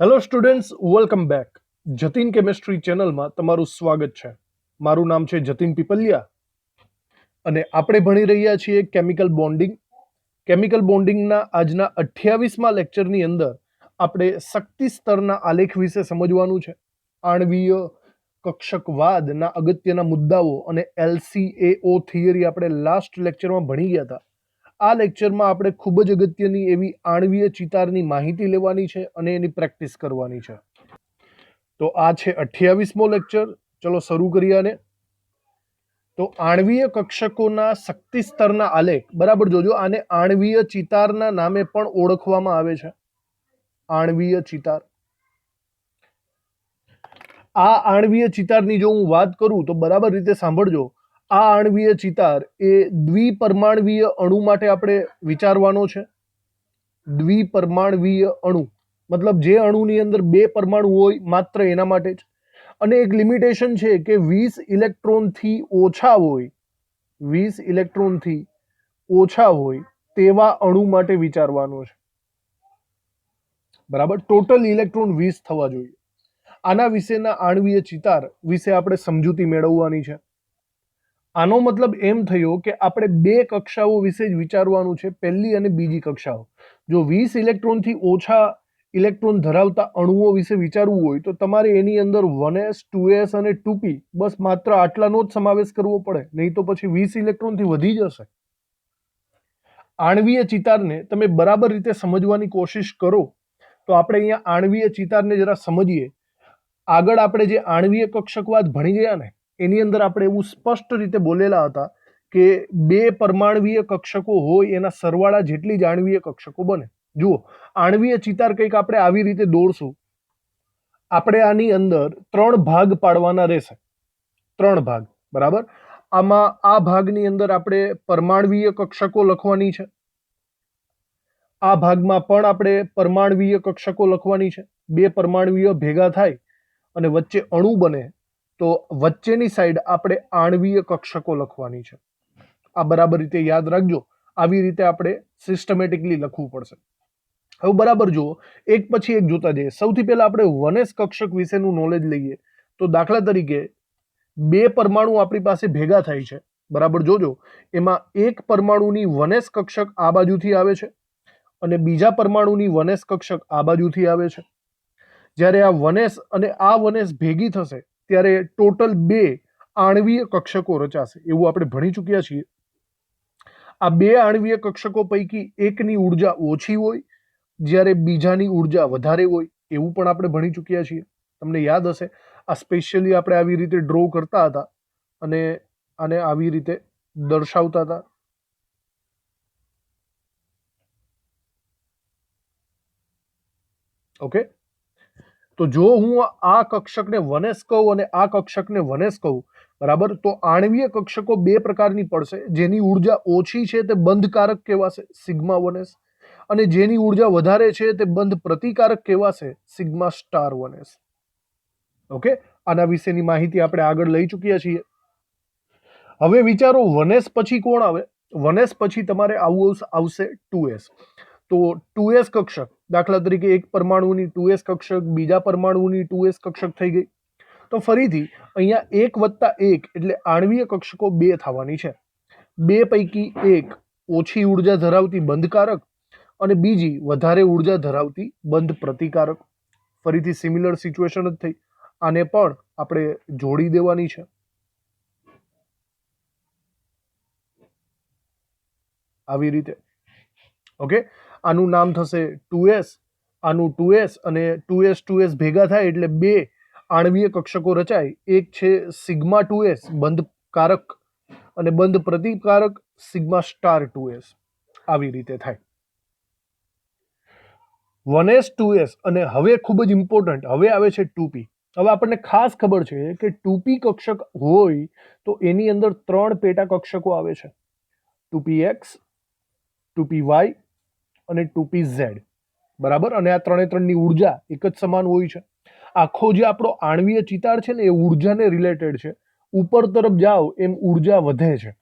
Hello students, welcome back. Jatin chemistry ચેનલમાં તમારું સ્વાગત છે. મારું નામ છે જતીન પીપલિયા અને આપણે ભણી રહ્યા છીએ કેમિકલ બોન્ડિંગ. કેમિકલ બોન્ડિંગના આજના 28મા લેક્ચરની અંદર આપણે શક્તિ સ્તરના આલેખ વિશે સમજવાનું છે. આણ્વીય કક્ષકવાદના અગત્યના મુદ્દાઓ અને LCAO થિયરી આપણે લાસ્ટ લેક્ચરમાં ભણી ગયા હતા. આ લેક્ચરમાં આપણે ખૂબ જ અગત્યની એવી આણ્વીય ચિતારની માહિતી લેવાની છે અને એની પ્રેક્ટિસ કરવાની છે. તો આ છે 28મો લેક્ચર. ચલો શરૂ કરીએ આને. તો આણ્વીય કક્ષકોના શક્તિ સ્તરના આલેખ, બરાબર જોજો, આને આણ્વીય ચિતારના નામે પણ ઓળખવામાં આવે છે. આણ્વીય ચિતાર. આ આણ્વીય ચિતારની જો હું વાત કરું તો બરાબર રીતે સાંભળજો. આ આણ્વીય ચિતાર એ દ્વિપરમાણવીય અણુ માટે આપણે વિચારવાનો છે. દ્વિપરમાણવીય અણુ મતલબ જે અણુની અંદર બે પરમાણુ હોય માત્ર એના માટે જ. અને એક લિમિટેશન છે કે 20 ઇલેક્ટ્રોનથી ઓછા હોય, 20 ઇલેક્ટ્રોનથી ઓછા હોય તેવા અણુ માટે વિચારવાનો છે. બરાબર, ટોટલ ઇલેક્ટ્રોન 20 થવા જોઈએ. આના વિશેના આણ્વીય ચિતાર વિશે આપણે સમજૂતી મેળવવાની છે. આનો મતલબ એમ થયો કે આપણે બે કક્ષાઓ વિશે જ વિચારવાનું છે, પહેલી અને બીજી કક્ષાઓ. જો 20 ઇલેક્ટ્રોનથી ઓછા ઇલેક્ટ્રોન ધરાવતા અણુઓ વિશે વિચારવું હોય તો તમારે એની અંદર 1s 2s અને 2p બસ માત્ર આટલાનો જ સમાવેશ કરવો પડે, નહીં તો પછી 20 ઇલેક્ટ્રોનથી વધી જશે. આણ્વીય ચિતારને તમે બરાબર રીતે સમજવાની કોશિશ કરો તો આપણે અહીંયા આણ્વીય ચિતારને જરા સમજીએ. આગળ આપણે જે આણ્વીય કક્ષકવાદ ભણી ગયા ને એની અંદર આપણે એવું સ્પષ્ટ રીતે બોલેલા હતા કે બે પરમાણવીય કક્ષકો હોય એના સરવાળા જેટલી જ આણ્વીય કક્ષકો બને. જુઓ, આણ્વીય ચિતાર કંઈક આપણે આવી રીતે દોરશું. આપણે આની અંદર 3 ભાગ પાડવાના રહેશે. 3 ભાગ, બરાબર. આમાં આ ભાગની અંદર આપણે પરમાણવીય કક્ષકો લખવાની છે. આ ભાગમાં પણ આપણે પરમાણવીય કક્ષકો લખવાની છે. બે પરમાણવીય ભેગા થાય અને વચ્ચે અણુ બને તો વચ્ચેની સાઈડ આપણે આણ્વીય કક્ષકો લખવાની છે. આ બરાબર રીતે યાદ રાખજો. આવી રીતે આપણે સિસ્ટમેટિકલી લખવું પડશે. હવે બરાબર જુઓ, એક પછી એક જોતા જઈએ. સૌથી પહેલા આપણે 1s કક્ષક વિશેનું નોલેજ લઈએ. તો દાખલા તરીકે બે પરમાણુ આપણી પાસે ભેગા થાય છે, બરાબર જોજો. એમાં એક પરમાણુની 1s કક્ષક આ બાજુથી આવે છે અને બીજા પરમાણુની 1s કક્ષક આ બાજુથી આવે છે. જ્યારે આ 1s અને આ 1s ભેગી થશે ત્યારે ટોટલ બે આણ્વીય કક્ષકો રચાશે, એવું આપણે ભણી ચૂક્યા છીએ. આ બે આણ્વીય કક્ષકો પૈકી એકની ઉર્જા ઓછી હોય જ્યારે બીજાની ઉર્જા વધારે હોય, એવું પણ આપણે ભણી ચૂક્યા છીએ. તમને યાદ હશે, આ સ્પેશિયલી આપણે આવી રીતે ડ્રો કરતા હતા અને આને આવી રીતે દર્શાવતા હતા. ઓકે, તો જો હું આ કક્ષકને 1s કહું અને આ કક્ષકને 1s કહું, બરાબર, તો આણ્વીય કક્ષકો બે પ્રકારની પડશે. જેની ઉર્જા ઓછી છે તે બંધકારક કહેવાશે, સિગ્મા 1s, અને જેની ઉર્જા વધારે છે તે બંધ પ્રતિકારક કહેવાશે, સિગ્મા સ્ટાર 1s. ઓકે, આના વિશેની માહિતી આપણે આગળ લઈ ચૂક્યા છીએ. હવે વિચારો 1s પછી કોણ આવે? 1s પછી તમારે આવશે 2s. તો 2s કક્ષક, દાખલા તરીકે એક પરમાણુની 2s કક્ષક, બીજા પરમાણુની 2s કક્ષક થઈ ગઈ. તો ફરીથી અહીંયા 1+1 એટલે આણ્વીય કક્ષકો 2 થવાની છે. બે પૈકી એક ઓછી ઉર્જા ધરાવતી બંધકારક અને બીજી વધારે ઉર્જા ધરાવતી બંધ પ્રતિકારક. ફરીથી સિમિલર સિચ્યુએશન જ થઈ. આને પણ આપણે જોડી દેવાની છે. આવી રીતે. ઓકે, આનું નામ થશે 2s, આનું 2s અને 2s 2s ભેગા થાય એટલે બે આણ્વીય કક્ષકો રચાય. એક છે સિગ્મા 2s બંધકારક અને બંધ પ્રતિકારક, સિગ્મા સ્ટાર 2s. આવી રીતે થાય 1s 2s. અને હવે ખૂબ જ ઇમ્પોર્ટન્ટ, હવે આવે છે 2p. હવે આપણને ખાસ ખબર છે કે 2p કક્ષક હોય તો એની અંદર 3 પેટા કક્ષકો આવે છે, 2px, 2py અને 2pz, બરાબર. અને આ ત્રણે ત્રણની ઉર્જા એક જ સમાન હોય છે. આખો જે આપણો આણ્વીય ચિતાર છે ને એ ઉર્જાને રિલેટેડ છે. ઉપર તરફ જાઓ એમ ઉર્જા વધે છે.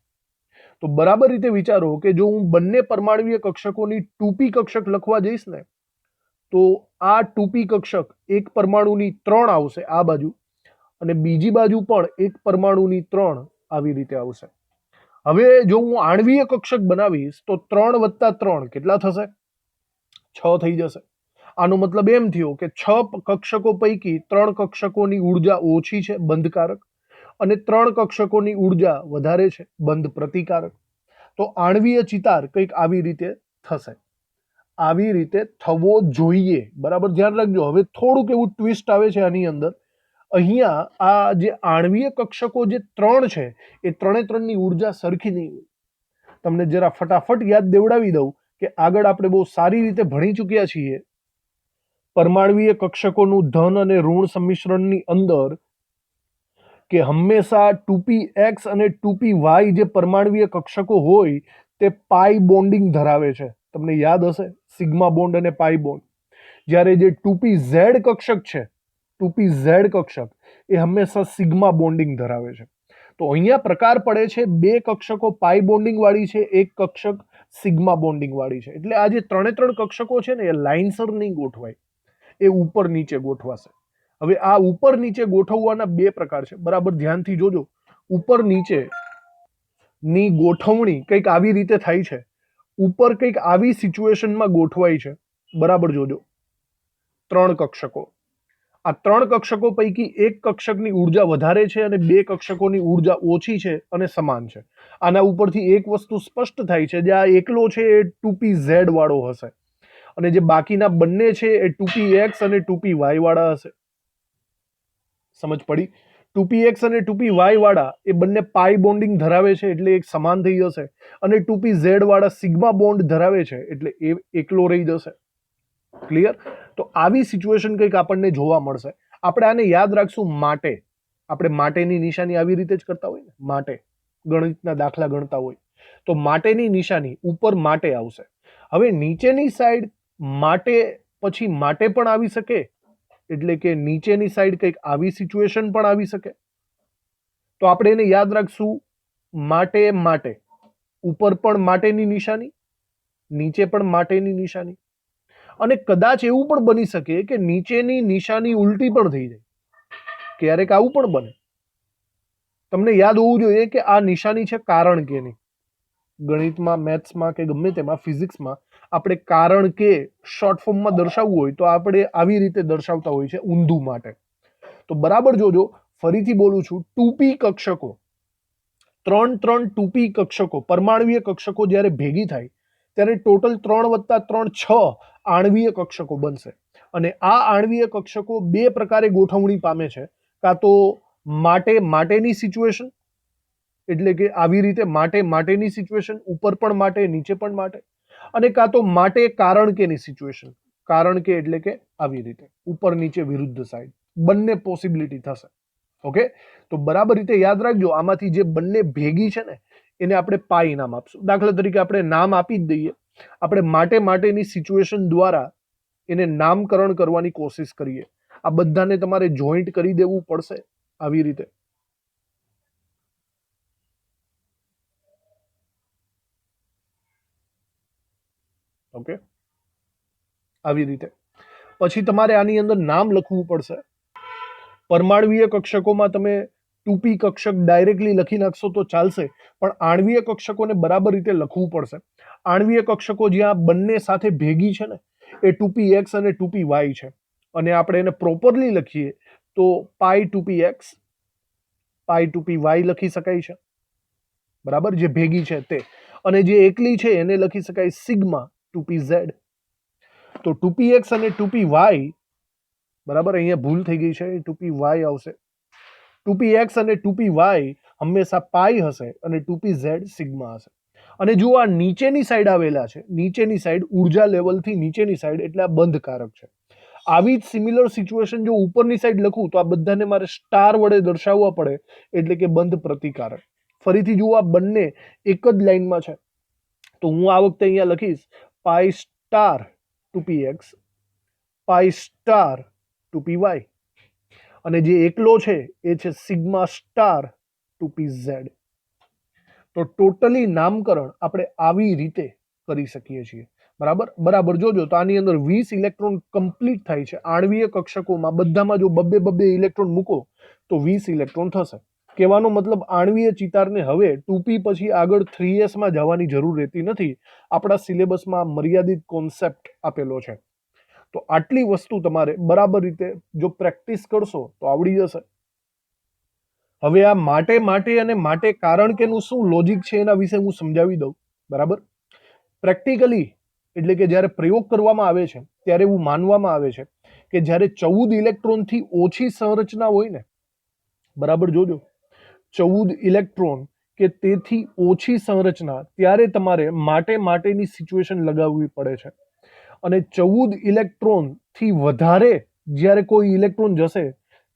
તો બરાબર રીતે વિચારો કે જો હું બંને પરમાણવીય કક્ષકોની 2p કક્ષક લખવા જઈશ ને તો આ 2p કક્ષક એક પરમાણુની 3 આવશે આ બાજુ, અને બીજી બાજુ પણ એક પરમાણુની 3 આવી રીતે આવશે. હવે જો હું આણ્વીય કક્ષક બનાવીશ તો 3 + 3 કેટલા થશે? 6 થઈ જશે. આનો મતલબ એમ થયો કે 6 કક્ષકો પૈકી 3 કક્ષકોની ઉર્જા ઓછી છે બંધકારક, અને 3 કક્ષકોની ઉર્જા વધારે છે બંધ પ્રતિકારક. તો આણ્વીય ચિતાર કંઈક આવી રીતે થશે, આવી રીતે થવો જોઈએ. બરાબર, ધ્યાન રાખજો. હવે થોડુંક એવું ટ્વિસ્ટ આવે છે આની અંદર. અહીંયા આ જે આણ્વીય કક્ષકો જે 3 છે એ 3ની ઉર્જા સરખી નહીં હોય. તમને જરા ફટાફટ યાદ દેવડાવી દઉં કે આગળ આપણે બહુ સારી રીતે ભણી ચૂક્યા છીએ પરમાણ્વીય કક્ષકોનું ધન અને ઋણ સંમિશ્રણની અંદર કે હંમેશા 2px અને 2py જે પરમાણ્વીય કક્ષકો હોય તે પાઈ બોન્ડિંગ ધરાવે છે. તમને યાદ હશે સિગ્મા બોન્ડ અને પાઈ બોન્ડ. જ્યારે જે 2pz કક્ષક છે, 2pz કક્ષક એ હંમેશા સિગ્મા બોન્ડિંગ ધરાવે છે. તો અહીંયા પ્રકાર પડે છે, બે કક્ષકો પાઈ બોન્ડિંગ વાળી છે, એક કક્ષક સિગ્મા બોન્ડિંગ વાળી છે. એટલે આ જે 3 કક્ષકો છે ને એ લાઇનસર નહીં ગોઠવાય, એ ઉપર નીચે ગોઠવાશે. હવે આ ઉપર નીચે ગોઠવવાના બે પ્રકાર છે, બરાબર ધ્યાનથી જોજો. ઉપર નીચે ની ગોઠવણી કંઈક આવી રીતે થાય છે. ઉપર કંઈક આવી સિચ્યુએશનમાં ગોઠવાય છે, બરાબર જોજો. 3 કક્ષકો, આ 3 કક્ષકો પૈકી એક કક્ષકની ઉર્જા વધારે છે અને બે કક્ષકોની ઉર્જા ઓછી છે અને સમાન છે. આના ઉપરથી એક વસ્તુ સ્પષ્ટ થાય છે, જે આ એકલો છે એ 2pz વાળો હશે, અને જે બાકીના બંને છે એ 2px અને 2py વાળા હશે. સમજ પડી? 2px અને 2py વાળા એ બંને પાઈ બોન્ડિંગ ધરાવે છે એટલે એક સમાન થઈ જશે, અને 2pz વાળા સિગ્મા બોન્ડ ધરાવે છે એટલે એ એકલો રહી જશે. ક્લિયર? તો આવી સિચ્યુએશન કંઈક આપણને જોવા મળશે. આપણે આને યાદ રાખશું માટે. આપણે માટેની નિશાની આવી રીતે જ કરતા હોય ને, માટે ગણિતના દાખલા ગણતા હોય તો માટેની નિશાની ઉપર માટે આવશે. હવે નીચેની સાઈડ માટે પછી માટે પણ આવી શકે, એટલે કે નીચેની સાઈડ કંઈક આવી સિચ્યુએશન પણ આવી શકે. તો આપણે એને યાદ રાખશું માટે માટે. ઉપર પણ માટેની નિશાની, નીચે પણ માટેની નિશાની. અને કદાચ એવું પણ બની શકે કે નીચેની નિશાની ઉલટી પણ થઈ જાય. ક્યારેક આવું પણ બને. તમને યાદ હોવું જોઈએ કે આ નિશાની છે કારણ કે ની. ગણિતમાં, મેથ્સમાં કે ગમે તેમાં, ફિઝિક્સમાં આપણે કારણ કે શોર્ટ ફોર્મમાં દર્શાવવું હોય તો આપણે આવી રીતે દર્શાવતા હોય છે, ઊંધું માટે. તો બરાબર જોજો, ફરીથી બોલું છું, 2p કક્ષકો, 3 2p કક્ષકો, પરમાણ્વીય કક્ષકો જ્યારે ભેગી થાય ત્યારે ટોટલ 3 + 3 6 આણ્વીય કક્ષકો બનશે. અને આ આણ્વીય કક્ષકો બે પ્રકારે ગોઠવણી પામે છે. કાં તો માટેની સિચ્યુએશન, એટલે કે આવી રીતે માટેની સિચ્યુએશન, ઉપર પણ માટે, નીચે પણ માટે. અને કાં તો માટે કારણ કેની સિચ્યુએશન, કારણ કે એટલે કે આવી રીતે ઉપર નીચે વિરુદ્ધ સાઈડ. બંને પોસિબિલિટી થશે. ઓકે, તો બરાબર રીતે યાદ રાખજો. આમાંથી જે બંને ભેગી છે ને એને આપણે પાઈ નામ આપશું. દાખલા તરીકે આપણે નામ આપી જ દઈએ. આપણે માટેની સિચ્યુએશન દ્વારા એને નામકરણ કરવાની કોશિશ કરીએ. આ બધાને તમારે જોઈન્ટ કરી દેવું પડશે આવી રીતે. ઓકે, આવી રીતે. પછી તમારે આની અંદર નામ લખવું પડશે. પરમાણ્વીય કક્ષકોમાં તમે 2p કક્ષક ડાયરેક્ટલી લખી નાખશો તો ચાલશે, પણ આણ્વીય કક્ષકોને બરાબર રીતે લખવું પડશે. આણ્વીય કક્ષકો જ્યાં બંને સાથે ભેગી છે ને એ 2px અને 2py છે, અને આપણે એને પ્રોપરલી લખીએ તો પાઈ 2px પાઈ 2py લખી શકાય છે. બરાબર, જે ભેગી છે તે. અને જે એકલી છે એને લખી શકાય સિગ્મા 2pz. તો 2px અને 2py, બરાબર, અહીંયા ભૂલ થઈ ગઈ છે, 2py આવશે. 2px અને 2py હંમેશા પાઈ હશે અને 2pz સિગ્મા હશે. અને જો આ નીચેની સાઈડ આવેલા છે, નીચેની સાઈડ ઉર્જા લેવલથી નીચેની સાઈડ, એટલે આ બંધકારક છે. આવી જ સિમિલર સિચ્યુએશન જો ઉપરની સાઈડ લખું તો આ બધાને મારે સ્ટાર વડે દર્શાવવા પડે, એટલે કે બંધ પ્રતિકારક. ફરીથી જુઓ, આ બંને એક જ લાઈનમાં છે તો હું આ વખતે અહીંયા લખીશ પાઈ સ્ટાર 2px, પાઈ સ્ટાર 2py, અને જે એકલો છે એ છે સિગ્મા સ્ટાર 2pz. તો ટોટલી નામકરણ આપણે આવી રીતે કરી શકીએ છીએ. બરાબર બરાબર જોજો તો આની અંદર 20 ઇલેક્ટ્રોન કમ્પ્લીટ થાય છે. આણ્વીય કક્ષકોમાં બધામાં જો બબ્બે બબ્બે ઇલેક્ટ્રોન મૂકો તો 20 ઇલેક્ટ્રોન થશે. કહેવાનો મતલબ આણ્વીય ચિતારને હવે 2p પછી આગળ 3s માં જવાની જરૂર રહેતી નથી. આપણા સિલેબસમાં મર્યાદિત કોન્સેપ્ટ આપેલો છે. તો આટલી વસ્તુ તમારે બરાબર રીતે જો પ્રેક્ટિસ કરશો તો આવડી જશે. હવે આ માટે અને માટે કારણ કેનું શું લોજિક છે એના વિશે હું સમજાવી દઉં. બરાબર, પ્રેક્ટિકલી એટલે કે જ્યારે પ્રયોગ કરવામાં આવે છે ત્યારે એવું માનવામાં આવે છે કે જ્યારે 14 ઇલેક્ટ્રોનથી ઓછી સંરચના હોય ને, બરાબર જોજો, 14 ઇલેક્ટ્રોન કે તેથી ઓછી સંરચના ત્યારે તમારે માટેની સિચ્યુએશન લગાવવી પડે છે. અને 14 ઇલેક્ટ્રોનથી વધારે જ્યારે કોઈ ઇલેક્ટ્રોન જશે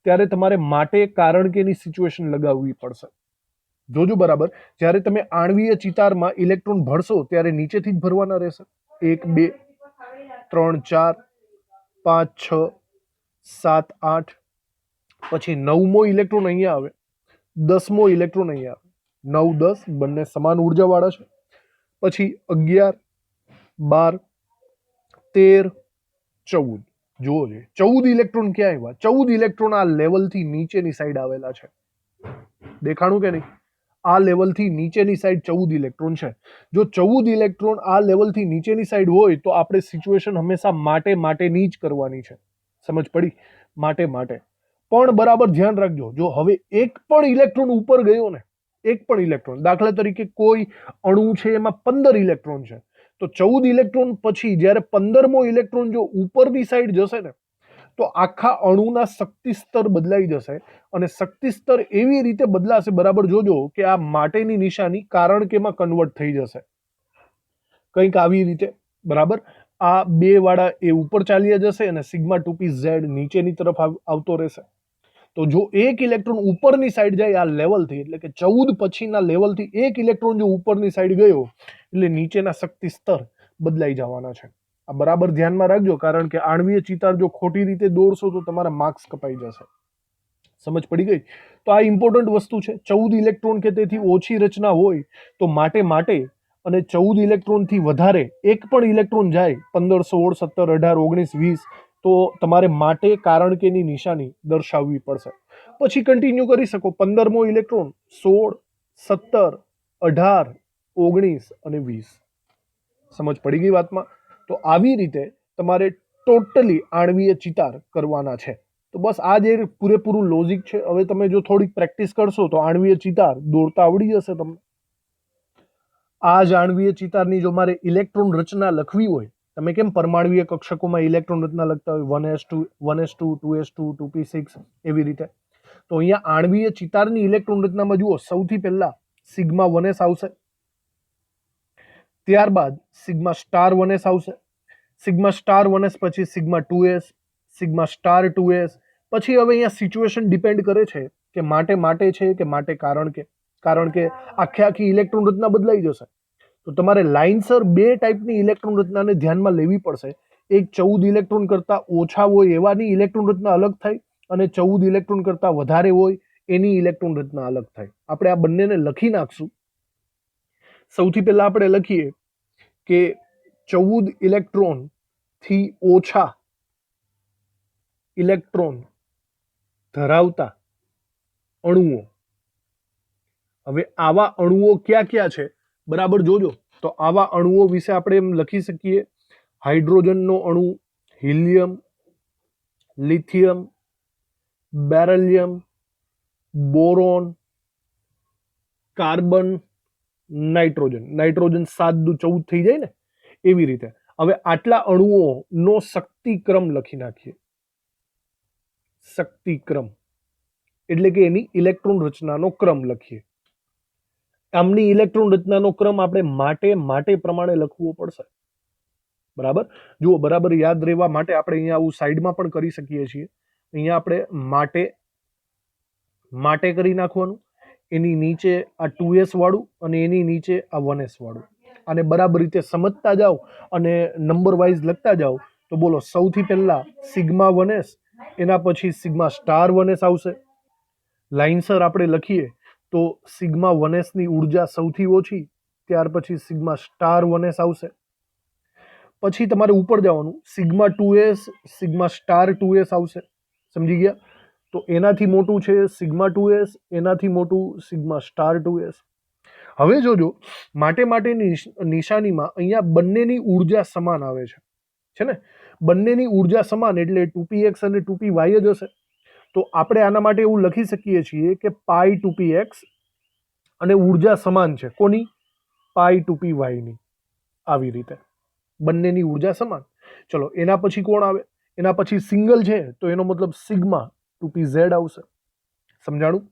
ત્યારે તમારે માટે કારણ કેની સિચ્યુએશન લગાવવી પડશે. જોજો બરાબર, જ્યારે તમે આણ્વીય ચિતારમાં ઇલેક્ટ્રોન ભરશો ત્યારે નીચેથી જ ભરવાના રહેશે. 1 2 3 4 5 6 7 8, પછી 9મો ઇલેક્ટ્રોન અહીંયા આવે, 10મો ઇલેક્ટ્રોન અહીંયા આવે. 9 10 બંને સમાન ઉર્જાવાળા છે. પછી 11 12 13 14. જુઓ છે 14 ઇલેક્ટ્રોન ક્યાં આવ્યા? 14 ઇલેક્ટ્રોન આ લેવલથી નીચેની સાઈડ આવેલા છે. દેખાણું કે નહીં? આ લેવલથી નીચેની સાઈડ 14 ઇલેક્ટ્રોન છે. જો 14 ઇલેક્ટ્રોન આ લેવલથી નીચેની સાઈડ હોય તો આપણે સિચ્યુએશન હંમેશા માટેની જ કરવાની છે. સમજ પડી? માટે પણ બરાબર ધ્યાન રાખજો, જો હવે એક પણ ઇલેક્ટ્રોન ઉપર ગયો ને, એક પણ ઇલેક્ટ્રોન, દાખલા તરીકે કોઈ અણુ છે એમાં 15 ઇલેક્ટ્રોન છે, તો 14 ઇલેક્ટ્રોન પછી જ્યારે 15મો ઇલેક્ટ્રોન જો ઉપરની સાઈડ જશે ને તો આખા અણુના શક્તિ સ્તર બદલાઈ જશે. અને શક્તિ સ્તર એવી રીતે બદલાશે, બરાબર જોજો, કે આ માટેની નિશાની કારણ કેમાં કન્વર્ટ થઈ જશે કંઈક આવી રીતે. બરાબર, આ 2 વાળા એ ઉપર ચાલ્યા જશે અને સિગ્મા 2p z નીચેની તરફ આવતો રહેશે. તો જો એક ઇલેક્ટ્રોન ઉપરની સાઈડ જાય આ લેવલથી, એટલે કે 14 પછીના લેવલથી એક ઇલેક્ટ્રોન જો ઉપરની સાઈડ ગયો એટલે નીચેના શક્તિ સ્તર બદલાઈ જવાના છે. આ બરાબર ધ્યાનમાં રાખજો, કારણ કે આણ્વીય ચિતાર જો ખોટી રીતે દોરશો તો તમારા માર્ક્સ કપાઈ જશે. સમજ પડી ગઈ? તો આ ઇમ્પોર્ટન્ટ વસ્તુ છે. 14 ઇલેક્ટ્રોન કે તેથી ઓછી રચના હોય તો માટે, અને 14 ઇલેક્ટ્રોનથી વધારે એક પણ ઇલેક્ટ્રોન જાય 15 16 17 18 19 20 તો તમારે માટે કારણ કેની નિશાની દર્શાવવી પડશે. પછી કન્ટિન્યુ કરી શકો. 15મો ઇલેક્ટ્રોન 16 17 18 19 અને 20. સમજ પડી ગઈ વાતમાં? તો આવી રીતે તમારે ટોટલી આણ્વીય ચિતાર કરવાના છે. તો બસ આ જે પૂરેપૂરું લોજિક છે. હવે તમે જો થોડીક પ્રેક્ટિસ કરશો તો આણ્વીય ચિતાર દોરતા આવડી જશે તમને. આ જ આણ્વીય ચિતારની જો મારે ઇલેક્ટ્રોન રચના લખવી હોય, તમે કેમ પરમાણ્વીય કક્ષકોમાં ઇલેક્ટ્રોન રચના લખતા હોય 1s2 1s2 2s2 2p6 એવી રીતે, તો અહીંયા આણ્વીય ચિતારની ઇલેક્ટ્રોન રચનામાં જુઓ, સૌથી પહેલા સિગ્મા 1s આવશે, ત્યારબાદ સિગ્મા સ્ટાર 1s આવશે, સિગ્મા સ્ટાર 1s પછી sigma 2s, sigma star 2s. પછી હવે અહીંયા સિચ્યુએશન ડિપેન્ડ કરે છે કે માટે છે કે માટે કારણ કે આખી ઇલેક્ટ્રોન રચના બદલાઈ જશે. તો તમારે લાઇનસર 2 ટાઈપની ઇલેક્ટ્રોન રચનાને ધ્યાનમાં લેવી પડશે. એક 14 ઇલેક્ટ્રોન કરતા ઓછા હોય એવાની ઇલેક્ટ્રોન રચના અલગ થાય, અને 14 ઇલેક્ટ્રોન કરતા વધારે હોય એની ઇલેક્ટ્રોન રચના અલગ થાય. આપણે આ બંનેને લખી નાખશું. સૌથી પહેલા આપણે લખીએ કે 14 ઇલેક્ટ્રોન થી ઓછા ઇલેક્ટ્રોન ધરાવતા અણુઓ. હવે આવા અણુઓ ક્યાં ક્યાં છે બરાબર જોજો. તો આવા અણુઓ વિશે આપણે એમ લખી શકીએ: હાઇડ્રોજનનો અણુ, helium, lithium, beryllium, boron, carbon, nitrogen. Nitrogen 7 દુ 14 થઈ જાય ને, એવી રીતે. હવે આટલા અણુઓનો શક્તિક્રમ લખી નાખીએ. શક્તિક્રમ એટલે કે એની ઇલેક્ટ્રોન રચનાનો ક્રમ લખીએ. આમની ઇલેક્ટ્રોન રચનાનો ક્રમ આપણે માટે પ્રમાણે લખવો પડશે. બરાબર જુઓ, બરાબર યાદ રહેવા માટે આપણે અહીંયા આવું સાઈડમાં પણ કરી શકીએ છીએ. અહીંયા આપણે માટે કરી નાખવાનું, એની નીચે આ 2s વાળું અને એની નીચે આ 1s વાળું. આને બરાબર રીતે સમજતા જાઓ અને નંબર વાઇઝ લખતા જાઓ. તો બોલો, સૌથી પહેલા સિગ્મા 1s, એના પછી સિગ્મા સ્ટાર 1s આવશે. લાઇનસર આપણે લખીએ તો સિગ્મા 1s ની ઉર્જા સૌથી ઓછી, ત્યાર પછી સિગ્મા સ્ટાર 1s આવશે. પછી તમારે ઉપર જવાનું, sigma 2s sigma star 2s આવશે, સમજી ગયા? તો એનાથી મોટું છે સિગ્મા 2s, એનાથી મોટું સિગ્મા સ્ટાર 2s. હવે જોજો, માટેની નિશાનીમાં અહીંયા બંનેની ઉર્જા સમાન આવે છે ને? બંનેની ઉર્જા સમાન એટલે 2px અને 2py જ હશે. તો આપણે આના માટે એવું લખી શકીએ છીએ કે પાઈ 2px અને ઉર્જા સમાન છે કોની? પાઈ 2py ની. આવી રીતે બંનેની ઉર્જા સમાન. ચલો એના પછી કોણ આવે? એના પછી સિંગલ છે તો એનો મતલબ સિગ્મા 2pz આવશે. સમજાણું?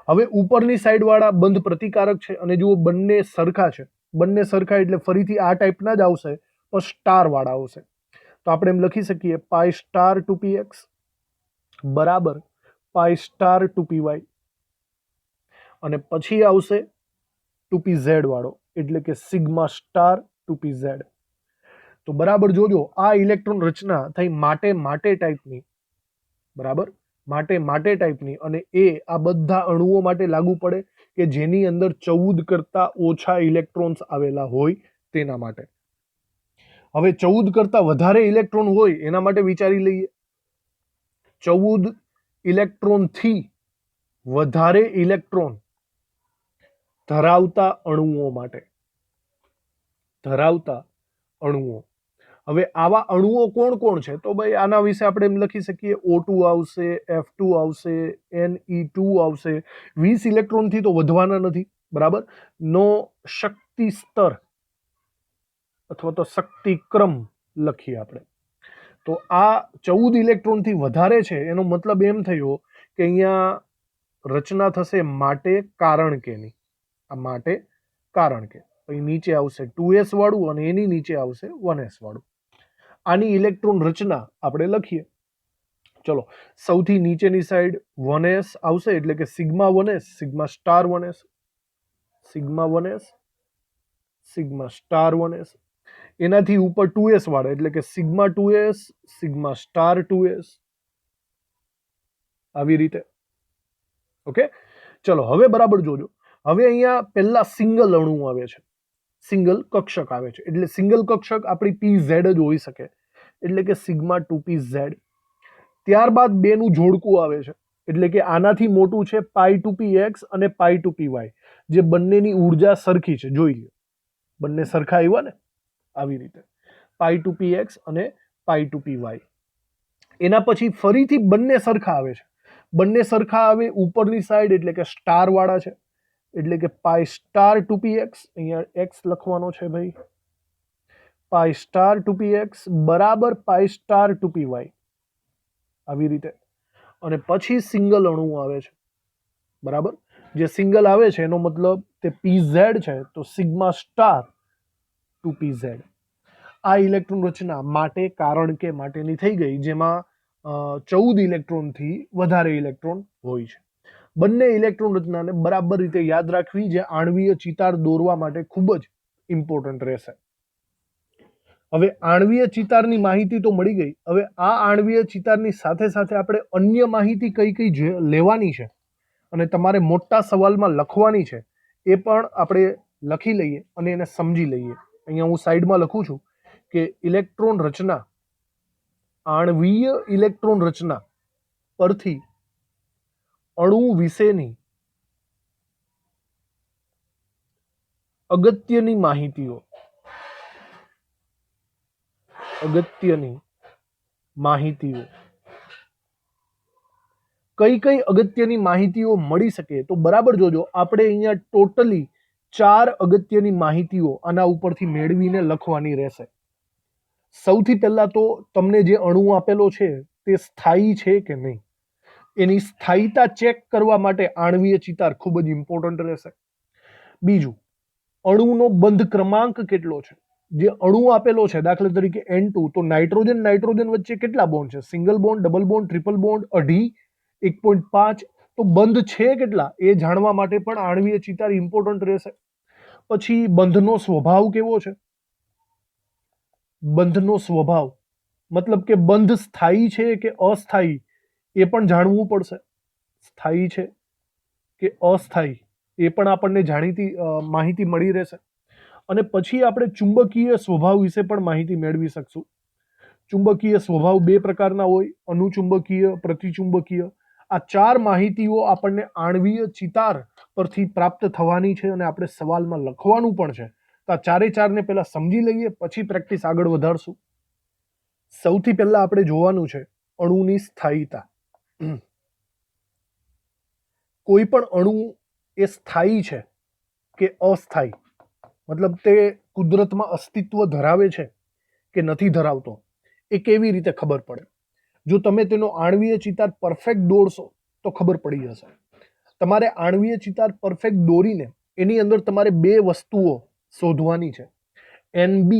હવે ઉપરની સાઈડ વાળા બંધ પ્રતિકારક છે અને જુઓ બંને સરખા છે. બંને સરખા એટલે ફરીથી આ ટાઈપના જ આવશે પણ સ્ટાર વાળા આવશે. તો આપણે એમ લખી શકીએ પાઈ સ્ટાર 2px બરાબર પાઈ સ્ટાર 2py અને પછી આવશે 2pz વાળો એટલે કે સિગ્મા સ્ટાર 2pz. તો બરાબર જોજો, આ ઇલેક્ટ્રોન રચના થઈ માટે ટાઈપની, બરાબર માટે ટાઈપની, અને એ આ બધા અણુઓ માટે લાગુ પડે કે જેની અંદર 14 કરતા ઓછા ઇલેક્ટ્રોન્સ આવેલા હોય તેના માટે. હવે 14 કરતા વધારે ઇલેક્ટ્રોન હોય એના માટે વિચારી લઈએ. 14 ઇલેક્ટ્રોનથી વધારે ઇલેક્ટ્રોન ધરાવતા અણુઓ માટે. હવે આવા અણુઓ કોણ છે? તો ભાઈ આના વિશે આપણે એમ લખી શકીએ O2 આવશે, F2 આવશે, Ne2 આવશે. 20 ઇલેક્ટ્રોનથી તો વધવાના નથી, બરાબર? નો શક્તિ સ્તર અથવા તો શક્તિક્રમ લખીએ આપણે. તો આ 14 ઇલેક્ટ્રોનથી વધારે છે એનો મતલબ એમ થયો કે અહીંયા રચના થશે માટે કારણ કેની. આ માટે કારણ કે પછી નીચે આવશે 2s વાળું અને એની નીચે આવશે 1s વાળું. આની ઇલેક્ટ્રોન રચના આપણે લખીએ. ચલો સૌથી નીચેની સાઈડ 1s આવશે એટલે કે sigma 1s sigma star 1s, sigma 1s sigma star 1s. એનાથી ઉપર 2s વાળા એટલે કે sigma 2s sigma star 2s. આવી રીતે. ઓકે, ચલો હવે બરાબર જોજો. હવે અહીંયા પહેલા સિંગલ અણુ આવે છે, સિંગલ કક્ષક આવે છે એટલે સિંગલ કક્ષક આપણી pz જ હોઈ શકે એટલે કે સિગ્મા 2pz. ત્યારબાદ બેનું જોડકું આવે છે એટલે કે આનાથી મોટું છે પાઈ 2px અને પાઈ 2py, જે બંનેની ઉર્જા સરખી છે. જોઈ લો બંને સરખા આવ્યા ને, આવી રીતે પાઈ 2px અને પાઈ 2py. એના પછી ફરીથી બંને સરખા આવે છે. બંને સરખા આવે ઉપરની સાઈડ એટલે કે સ્ટાર વાળા છે એટલે કે પાઈ સ્ટાર 2px, અહીંયા x લખવાનો છે ભાઈ, પાઈ સ્ટાર 2px બરાબર પાઈ સ્ટાર 2py. આવી રીતે. અને પછી સિંગલ અણુ આવે છે, બરાબર? જે સિંગલ આવે છે એનો મતલબ તે pz છે તો સિગ્મા સ્ટાર 2pz. આ ઇલેક્ટ્રોન રચના માટે કારણ કે માટેની થઈ ગઈ, જેમાં 14 ઇલેક્ટ્રોનથી વધારે ઇલેક્ટ્રોન હોય છે. બંને ઇલેક્ટ્રોન રચનાને બરાબર રીતે યાદ રાખવી, જે આણ્વીય ચિતાર દોરવા માટે ખૂબ જ ઇમ્પોર્ટન્ટ રહેશે. હવે આણ્વીય ચિતારની માહિતી તો મળી ગઈ. હવે આ આણ્વીય ચિતારની સાથે સાથે આપણે અન્ય માહિતી કઈ લેવાની છે અને તમારે મોટા સવાલમાં લખવાની છે એ પણ આપણે લખી લઈએ અને એને સમજી લઈએ. અહીંયા હું સાઈડમાં લખું છું કે ઇલેક્ટ્રોન રચના, આણ્વીય ઇલેક્ટ્રોન રચના પરથી અણુ વિશેની અગત્યની માહિતીઓ કઈ અગત્યની માહિતીઓ મળી શકે? તો બરાબર જોજો, આપણે અહીંયા ટોટલી 4 અગત્યની માહિતીઓ આના ઉપરથી મેળવીને લખવાની રહેશે. સૌથી પહેલા તો તમને જે અણુ આપેલો છે તે સ્થાયી છે કે નહીં, એની સ્થાયીતા ચેક કરવા માટે આણ્વીય ચિતાર ખૂબ જ ઇમ્પોર્ટન્ટ રહેશે. બીજું, અણુનો બંધ ક્રમાંક કેટલો છે? જે અણુ આપેલો છે દાખલા તરીકે N2, તો નાઇટ્રોજન વચ્ચે કેટલા બોન્ડ છે? Single bond, double bond, triple bond, 2.5, 1.5. તો બંધ છે કેટલા એ જાણવા માટે પણ આણ્વીય ચિતાર ઇમ્પોર્ટન્ટ રહેશે. પછી બંધનો સ્વભાવ કેવો છે? બંધનો સ્વભાવ મતલબ કે બંધ સ્થાયી છે કે અસ્થાયી એ પણ જાણવું પડશે. સ્થાયી છે કે અસ્થાયી એ પણ આપણને જાણીતી માહિતી મળી રહેશે. અને પછી આપણે ચુંબકીય સ્વભાવ વિશે પણ માહિતી મેળવી શકશું. ચુંબકીય સ્વભાવ બે પ્રકારના હોય, અનુચુંબકીય, પ્રતિચુંબકીય. આ ચાર માહિતીઓ આપણને આણ્વીય ચિતાર પરથી પ્રાપ્ત થવાની છે અને આપણે સવાલમાં લખવાનું પણ છે. તો આ ચારે ચારને પહેલા સમજી લઈએ, પછી પ્રેક્ટિસ આગળ વધારશું. સૌથી પહેલા આપણે જોવાનું છે અણુની સ્થાયીતા. કોઈ પણ અણુ એ સ્થાયી છે કે અસ્થાયી, મતલબ તે કુદરતમાં અસ્તિત્વ ધરાવે છે કે નથી ધરાવતો, એ કેવી રીતે ખબર પડે? જો તમે તેનો આણ્વીય ચિતાર પરફેક્ટ દોરશો તો ખબર પડી જશે. તમારે આણ્વીય ચિતાર પરફેક્ટ દોરીને એની અંદર તમારે બે વસ્તુઓ શોધવાની છે, NB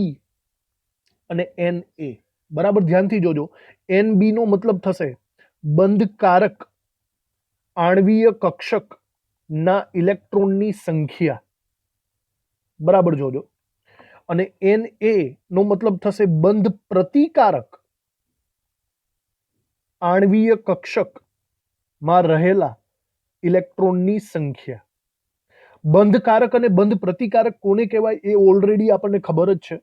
અને NA. બરાબર ધ્યાનથી જોજો. NB નો મતલબ થશે બંધકારક આણ્વીય કક્ષક ના ઇલેક્ટ્રોનની સંખ્યા. બરાબર જોજો. અને Na નો મતલબ થશે બંધ પ્રતિકારક આણ્વીય કક્ષક માં રહેલા ઇલેક્ટ્રોનની સંખ્યા. બંધકારક અને બંધ પ્રતિકારક કોને કહેવાય એ ઓલરેડી આપણને ખબર જ છે.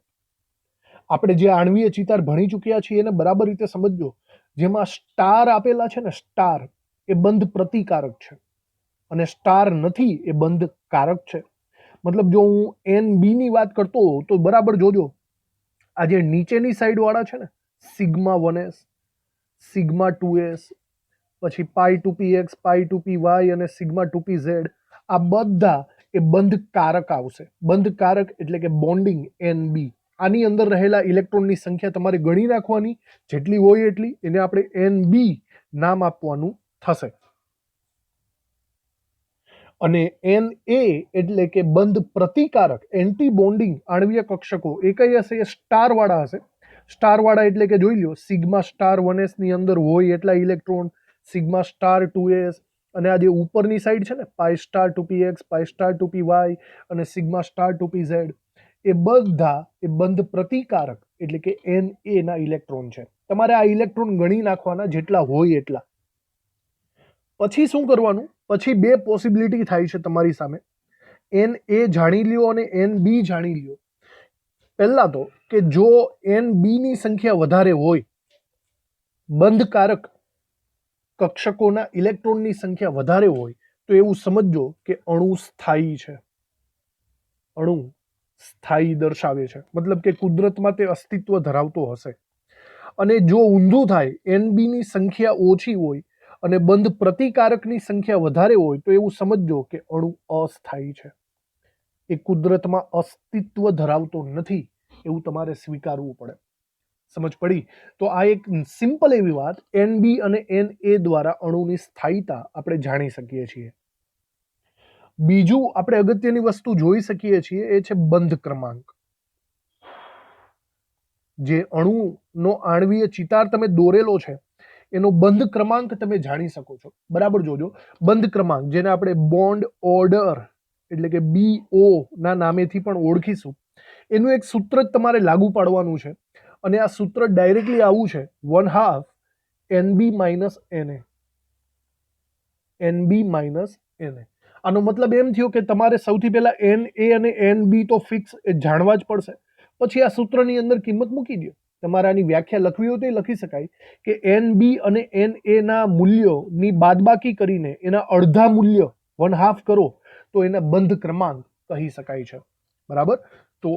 આપણે જે આણ્વીય ચિતાર ભણી ચૂક્યા છીએ એને બરાબર રીતે સમજજો. જેમાં સ્ટાર આપેલા છે ને, સ્ટાર એ બંધ પ્રતિકારક છે અને સ્ટાર નથી એ બંધ કારક છે. મતલબ જો હું NB ની વાત કરતો હોઉં તો બરાબર જોજો, આ જે નીચેની સાઈડ વાળા છે ને, સિગ્મા 1s, સિગ્મા 2s, પછી પાઈ 2px, પાઈ 2py અને સિગ્મા 2pz, આ બધા એ બંધ કારક આવશે. બંધ કારક એટલે કે બોન્ડિંગ NB. આની અંદર રહેલા ઇલેક્ટ્રોનની સંખ્યા તમારે ગણી નાખવાની, જેટલી હોય એટલી. એને આપણે NB નામ આપવાનું થશે. અને Na એટલે કે બંધ પ્રતિકારક એન્ટી બોન્ડિંગ આણ્વીય કક્ષકો એ કઈ હશે? એ સ્ટાર વાળા હશે. સ્ટાર વાળા એટલે કે જોઈ લો, સિગ્મા સ્ટાર 1s ની અંદર હોય એટલા ઇલેક્ટ્રોન, સિગ્મા સ્ટાર 2s, અને આ જે ઉપરની સાઈડ છે ને, પાઈ સ્ટાર 2px, પાઈ સ્ટાર 2py અને સિગ્મા સ્ટાર 2pz, એ બધા એ બંધ પ્રતિકારક એટલે કે Na ના ઇલેક્ટ્રોન છે. તમારે આ ઇલેક્ટ્રોન ગણી નાખવાના, જેટલા હોય એટલા. પછી શું કરવાનું? પછી બે પોસિબિલિટી થાય છે તમારી સામે. Na જાણી લ્યો અને NB જાણી લ્યો. પહેલા તો કે જો NB ની સંખ્યા વધારે હોય, બંધકારક કક્ષકોના ઇલેક્ટ્રોનની સંખ્યા વધારે હોય, તો એવું સમજજો કે અણુ સ્થાયી છે. અણુ સ્થાયી દર્શાવે છે, મતલબ કે કુદરતમાં તે અસ્તિત્વ ધરાવતો હશે. અને જો ઊંધું થાય, NB ની સંખ્યા ઓછી હોય અને બંધ પ્રતિકારકની સંખ્યા વધારે હોય, તો એવું સમજજો કે અણુ અસ્થાયી છે, એ કુદરતમાં અસ્તિત્વ ધરાવતો નથી, એવું તમારે સ્વીકારવું પડે. સમજ પડી? તો આ એક સિમ્પલ એવી વાત, NB અને Na દ્વારા અણુની સ્થાયીતા આપણે જાણી શકીએ છીએ. બીજું આપણે અગત્યની વસ્તુ જોઈ શકીએ છીએ એ છે બંધ ક્રમાંક. જે અણુનો આણ્વીય ચિતાર તમે દોરેલો છે એનો બંધ ક્રમાંક તમે જાણી શકો છો. બરાબર જોજો, બંધ ક્રમાંક જેને આપણે બોન્ડ ઓર્ડર એટલે કે BO ના નામેથી પણ ઓળખીશું, એનું એક સૂત્ર જ તમારે લાગુ પાડવાનું છે. અને આ સૂત્ર ડાયરેક્ટલી આવું છે, 1/2 NB - Na. NB - Na. આનો મતલબ એમ થયો કે તમારે સૌથી પહેલા Na અને NB તો ફિક્સ જાણવા જ પડશે. પછી આ સૂત્રની અંદર કિંમત મૂકી દો. તમારે આની વ્યાખ્યા લખવી હોય તો એ લખી શકાય કે NB અને Na ના મૂલ્યોની બાદબાકી કરીને એના અડધા મૂલ્ય 1/2 કરો તો એને બંધ ક્રમાંક કહી શકાય છે. બરાબર? તો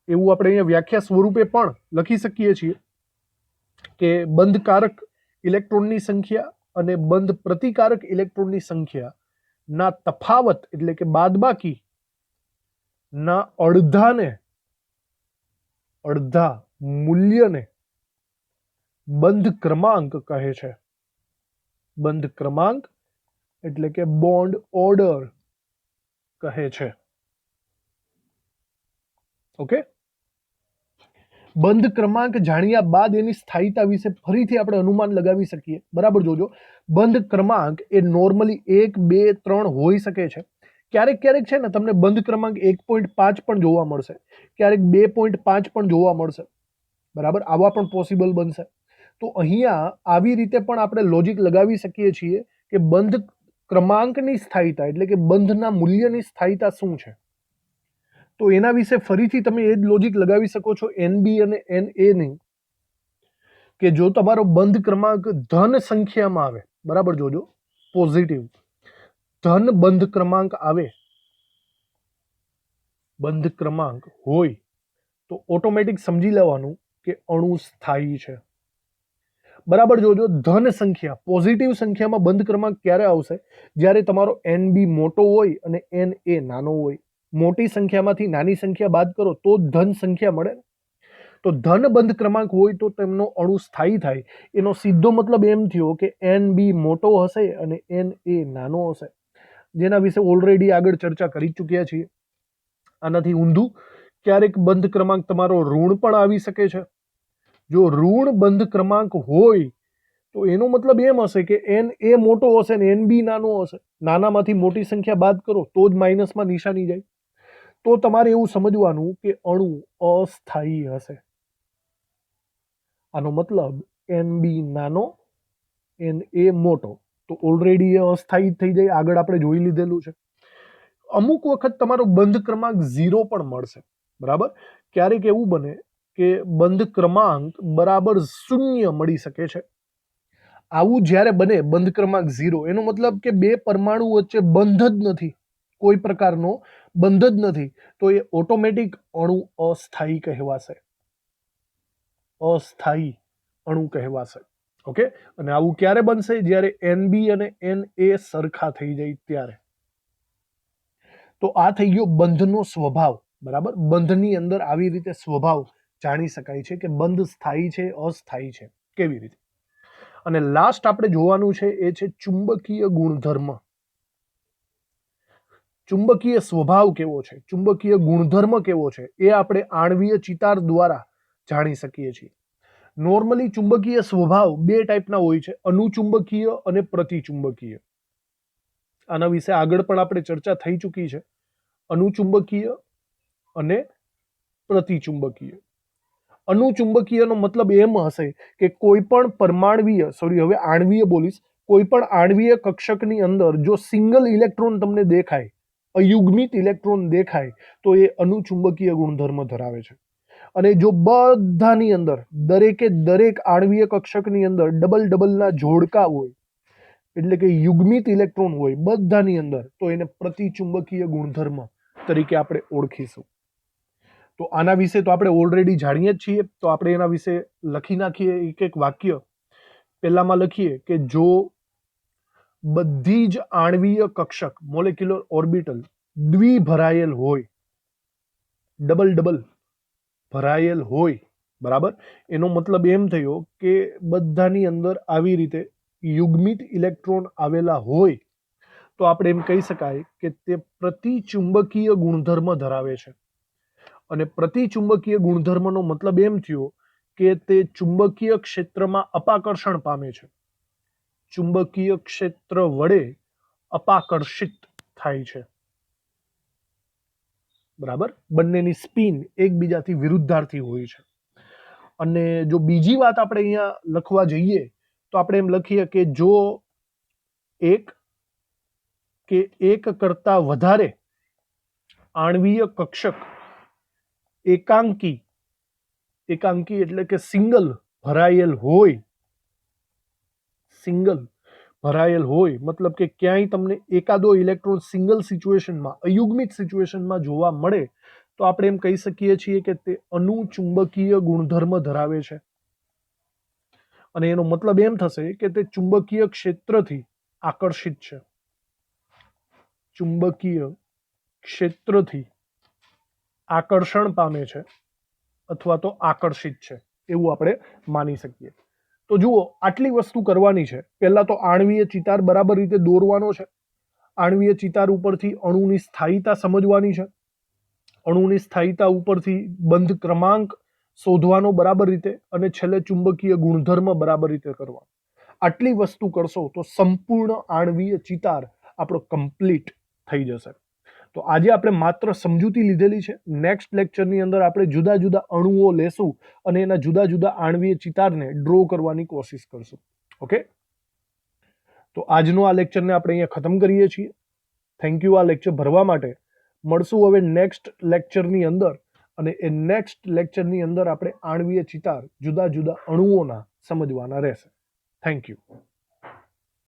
એવું આપણે અહીંયા વ્યાખ્યા સ્વરૂપે પણ લખી શકીએ છીએ કે બંધકારક ઇલેક્ટ્રોનની સંખ્યા અને બંધ પ્રતિકારક ઇલેક્ટ્રોનની સંખ્યા ના તફાવત એટલે કે બાદબાકી ના અડધા મૂલ્યને બંધ ક્રમાંક કહે છે. બંધ ક્રમાંક એટલે કે બોન્ડ ઓર્ડર કહે છે. ઓકે, બંધ ક્રમાંક જાણ્યા બાદ એની સ્થાયીતા વિશે ફરીથી આપણે અનુમાન લગાવી શકીએ. બરાબર જોજો, બંધ ક્રમાંક એ નોર્મલી 1, 2, 3 હોઈ શકે છે. ક્યારેક છે ને તમને બંધ ક્રમાંક 1.5 પણ જોવા મળશે, ક્યારેક 2.5 પણ જોવા મળશે. બરાબર, આવા પણ પોસિબલ બનશે. તો અહીંયા આવી રીતે પણ આપણે લોજિક લગાવી શકીએ છીએ કે બંધ ક્રમાંકની સ્થાયીતા એટલે કે બંધના મૂલ્યની સ્થાયીતા શું છે. તો એના વિશે ફરીથી તમે એ જ લોજિક લગાવી શકો છો NB અને NA ની, કે જો તમારો બંધ ક્રમાંક ધન સંખ્યામાં આવે, બરાબર જોજો, પોઝિટિવ ધન બંધ ક્રમાંક આવે, બંધ ક્રમાંક હોય તો ઓટોમેટિક સમજી લેવાનું કે અણુ સ્થાયી છે. બરાબર જોજો, ધન સંખ્યા પોઝિટિવ સંખ્યામાં બંધ ક્રમાંક ક્યારે આવશે? જ્યારે તમારો NB મોટો હોય અને NA નાનો હોય. મોટી સંખ્યામાંથી નાની સંખ્યા બાદ કરો તો જ ધન સંખ્યા મળે. તો ધન બંધ ક્રમાંક હોય તો તેમનો અણુ સ્થાયી થાય. એનો સીધો મતલબ એમ થયો કે NB મોટો હશે અને NA નાનો હશે, જેના વિશે ઓલરેડી આગળ ચર્ચા કરી ચૂક્યા છીએ. આનાથી ઊંધું ક્યારેક બંધ ક્રમાંક તમારો ઋણ પણ આવી શકે છે. જો ઋણ બંધ ક્રમાંક હોય તો એનો મતલબ એમ હશે કે NA મોટો હશે ને NB નાનો હશે. નાનામાંથી મોટી સંખ્યા બાદ કરો તો જ માઇનસમાં નિશાની જાય. તો તમારે એવું સમજવાનું કે અણુ અસ્થાયી હશે. આનો મતલબ NB નાનો, NA મોટો, તો ઓલરેડી એ અસ્થાયી થઈ જાય. આગળ આપણે જોઈ લીધેલું છે. અમુક વખત તમારો બંધ ક્રમાંક 0 પણ મળશે, બરાબર. ક્યારેક એવું બને કે બંધ ક્રમાંક બરાબર 0 મળી શકે છે. આવું જ્યારે બને બંધ ક્રમાંક 0, એનો મતલબ કે બે પરમાણુ વચ્ચે બંધ જ નથી, કોઈ પ્રકારનો બંધ જ નથી, તો એ ઓટોમેટિક અણુ અસ્થાયી કહેવાશે. અસ્થાયી અણુ કહેવાશે. ઓકે. અને આવું ક્યારે બનશે? જ્યારે NB અને NA સરખા થઈ જાય ત્યારે. તો આ થઈ ગયો બંધનો સ્વભાવ, બરાબર. બંધની અંદર આવી રીતે સ્વભાવ જાણી શકાય છે કે બંધ સ્થાયી છે, અસ્થાયી છે, કેવી રીતે. અને લાસ્ટ આપણે જોવાનું છે એ છે ચુંબકીય ગુણધર્મ. ચુંબકીય સ્વભાવ કેવો છે, ચુંબકીય ગુણધર્મ કેવો છે, એ આપણે આણ્વીય ચિતાર દ્વારા જાણી શકીએ છીએ. નોર્મલી ચુંબકીય સ્વભાવ બે ટાઈપના હોય છે, અનુચુંબકીય અને પ્રતિચુંબકીય. આના વિશે આગળ પણ આપણે ચર્ચા થઈ ચૂકી છે. અનુચુંબકીય અને પ્રતિચુંબકીય. અનુચુંબકીયનો મતલબ એમ હશે કે કોઈ પણ પરમાણવીય, હવે આણવીય બોલીશ, કોઈ પણ આણવીય કક્ષકની અંદર જો સિંગલ ઇલેક્ટ્રોન તમને દેખાય, અયુગ્મિત ઇલેક્ટ્રોન દેખાય, તો એ અનુચુંબકીય ગુણધર્મ ધરાવે છે. અને જો બધાની અંદર દરેકે દરેક આણવીય કક્ષકની અંદર ડબલના જોડકા હોય, એટલે કે યુગ્મિત ઇલેક્ટ્રોન હોય બધાની અંદર, તો એને પ્રતિચુંબકીય ગુણધર્મ તરીકે આપણે ઓળખીશું. તો આના વિશે તો આપણે ઓલરેડી જાણીએ જ છીએ. તો આપણે એના વિશે લખી નાખીએ એક એક વાક્ય. પહેલામાં લખીએ કે જો બધી જ આણવીય કક્ષક મોલેક્યુલર ઓર્બિટલ દ્વિભરાયેલ હોય, ડબલ ભરાયેલ હોય, બરાબર, એનો મતલબ એમ થયો કે બધાની અંદર આવી રીતે યુગ્મિત ઇલેક્ટ્રોન આવેલા હોય, તો આપણે એમ કહી શકાય કે તે પ્રતિચુંબકીય ગુણધર્મ ધરાવે છે. અને પ્રતિચુંબકીય ગુણધર્મનો મતલબ એમ થયો કે તે ચુંબકીય ક્ષેત્રમાં અપાકર્ષણ પામે છે. ચુંબકીય ક્ષેત્ર વડે અપાકર્ષિત થાય છે, બરાબર. બંનેની સ્પિન એકબીજાથી વિરુદ્ધાર્થી હોય છે. અને જો બીજી વાત આપણે અહીંયા લખવા જઈએ તો આપણે એમ લખીએ કે જો એક કે એક કરતા વધારે આણવીય કક્ષક એકાંકી એટલે કે સિંગલ ભરાયેલ હોય, મતલબ કે ક્યાંય તમને એકાદો ઇલેક્ટ્રોન સિંગલ સિચ્યુએશનમાં, અયુગ્મિત સિચ્યુએશનમાં જોવા મળે, તો આપણે એમ કહી શકીએ છીએ કે તે અનુચુંબકીય ગુણધર્મ ધરાવે છે. અને એનો મતલબ એમ થશે કે તે ચુંબકીય ક્ષેત્રથી આકર્ષિત છે. ચુંબકીય ક્ષેત્રથી આકર્ષણ પામે છે અથવા તો આકર્ષિત છે, એવું આપણે માની શકીએ. તો જુઓ, આટલી વસ્તુ કરવાની છે. પહેલા તો આણવીય ચિતાર બરાબર રીતે દોરવાનો છે. આણવીય ચિતાર ઉપરથી અણુની સ્થાયીતા સમજવાની છે. અણુની સ્થાયીતા ઉપરથી બંધ ક્રમાંક શોધવાનો બરાબર રીતે, અને છેલ્લે ચુંબકીય ગુણધર્મ બરાબર રીતે કરવા. આટલી વસ્તુ કરશો તો સંપૂર્ણ આણવીય ચિતાર આપણો કમ્પ્લીટ થઈ જશે. તો આજે આપણે માત્ર સમજૂતી લીધેલી છે. નેક્સ્ટ લેક્ચરની અંદર આપણે જુદા જુદા અણુઓ લેશું અને એના જુદા જુદા આણવીય ચિતારને ડ્રો કરવાની કોશિશ કરશું. ઓકે. તો આજનો આ લેક્ચરને આપણે અહીંયા ખતમ કરીએ છીએ. થેન્ક યુ આ લેક્ચર ભરવા માટે. મળશું હવે નેક્સ્ટ લેક્ચરની અંદર, અને એ નેક્સ્ટ લેક્ચરની અંદર આપણે આણવીય ચિતાર જુદા જુદા અણુઓના સમજવાના રહેશે. Thank you.